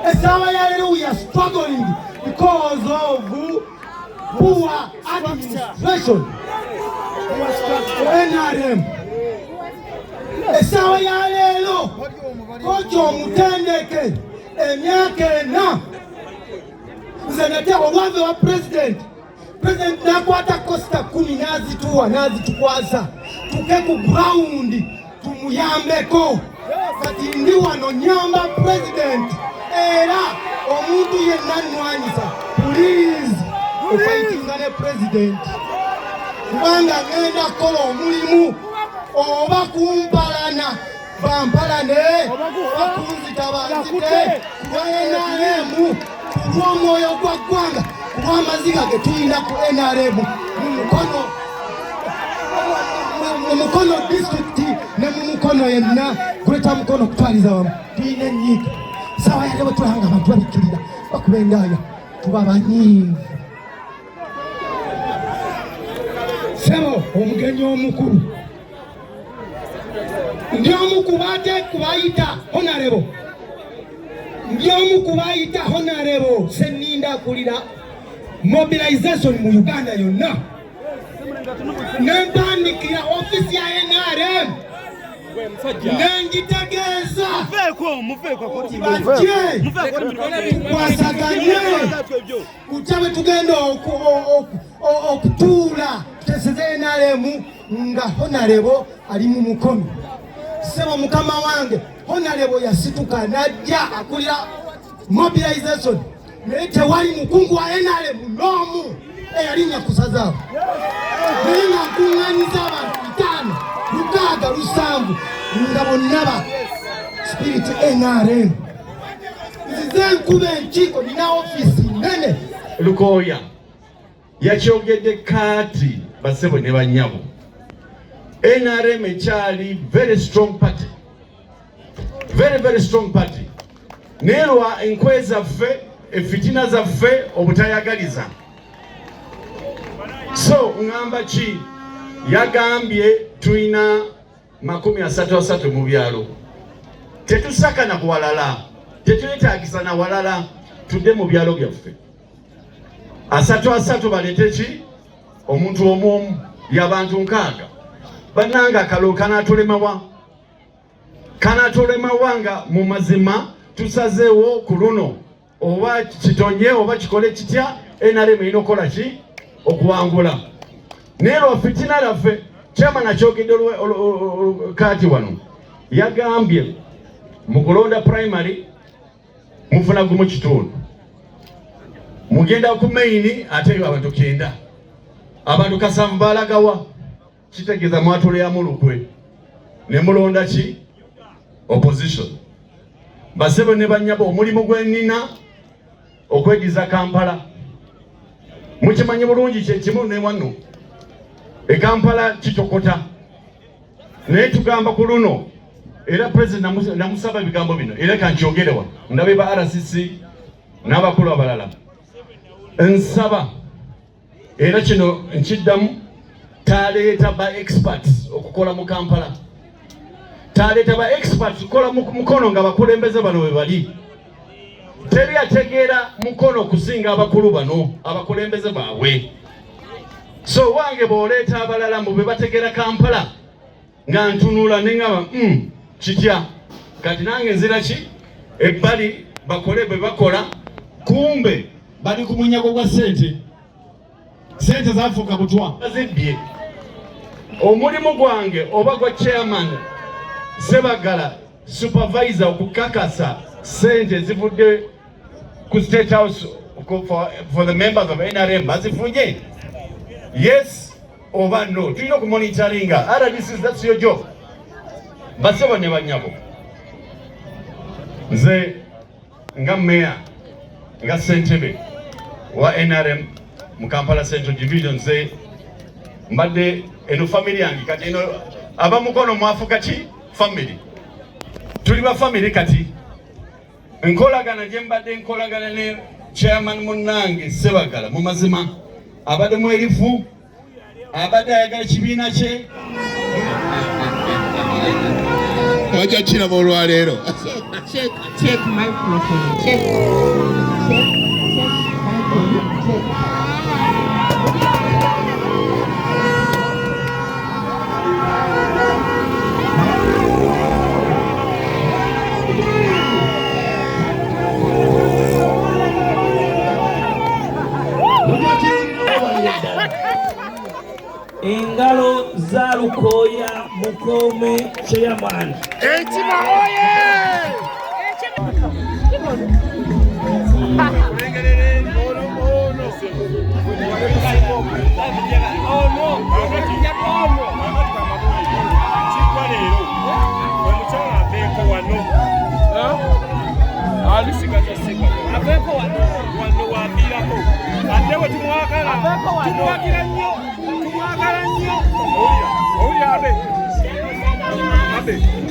We are struggling because of poor administration. NRM. Esawa ya lelo kocho mutendeke emyaka ena zenateko lwave wa president nakwata kosta 10 nazitukwaza tuke ku ground tumuyambeko kati ndi wano nyamba president era omuntu yenna nnwanyisa please ofaitingane president kubanga ngenda kola omulimu oba kumpalana bampalane bakunzita banzite kuba NRM kulw'omwoyo gwa ggwanga kuba amaziga ge tulina ku NRM mu mukono district ne mu mukono yenna kuleta mukono kutwaliza wamu tulina enyiika sawa yale bwe tulanga abantu babikirira bakuba endaaya tuba banyiivu sebo omugenyi omukulu ndi omu kubate kubayita honorable ndi omu kubayita honorable seninda akulira mobilization mu Uganda yonna nempandikira ofisi ya NRM nenjitegeeza kwasaganye kutabe tugenda okutuula tuteseze NRM nga honorable ali mu mukono sebo mukama wange honorable yasituka najja akulira mobilization naye tewali mukungu wa NRM n'omu eyalinya kusazaako naye nga nkuŋŋaanyiza abantu 5, 6, 7 nga bonna ba spirit NRM nzize nkuba enkiiko nina ofisi nnene Lukoya yakyogedde kati basebo ne banyabo NRM ekyali very strong party, very strong party. Nerwa enkweza ffe efitina zaffe obutayagaliza. So ngamba ki yagambye tuina 33 mu byalo. Tetusakana kuwalala, tetuyetaagisa na walala, tudde mu byalo byaffe. 33 balete ki omuntu omu y'abantu 6. Bananga kalo kanatolemawa nga mu mazima tusazeewo ku luno oba kitonye oba kikole kitya NRM inokola ki okuwangula nero fitina laffe chama nakyogedde kati wano yagambye mu kulonda primary mufuna gumu kitundu mugenda ku main ate abantu 9 abantu 7 balagawa kitegeza mwatule ya mulukwe ne mulonda ki opposition basebo ne banyabo omulimu gwenina okwediza Kampala mukimanyi bulungi kye kimu ne wano Kampala kitokota naye tugamba ku luno era president namusaba bigambo bino era kankyogelewa ndabe ba RCC n'abakulu abalala nsaba era kino nkiddamu taleeta ba experts okukola mu Kampala taleeta ba experts okukola mu mukono nga bakulembeze bano we bali teri ategeera mukono kusinga abakulu bano abakulembeze baabwe so wange booleeta abalala mu be bategeera Kampala nga ntunula ne ngaba kitya kati nange nzira ki ebbali bakole bwe bakola kumbe bali ku munyago gwa sente zafuuka butwa zibbye omulimu gwange oba gwa chairman Sebagala supervisor okukakasa sente zivudde ku State House for the members of NRM bazifunye yes oba no tulina okumonitoringa RDC that's your job basebo ne banyabo nze nga mayor nga Sentebe wa NRM mu Kampala Central Division nze mbadde eno family yange kati eno abamukono mwafuka ki family tuli ba family kati nkolagana je mbadde nkolagana ne chairman munnange Sebagala mu mazima abadde mu erifu abadde ayagala kibiina kye Wacha china molwalero. Check microphone. Check microphone. Check. Engalo za Lukoya Mukome Chairman. Ekima oye! Tumwakira nnyo tumwagala nnyo. Owulira abe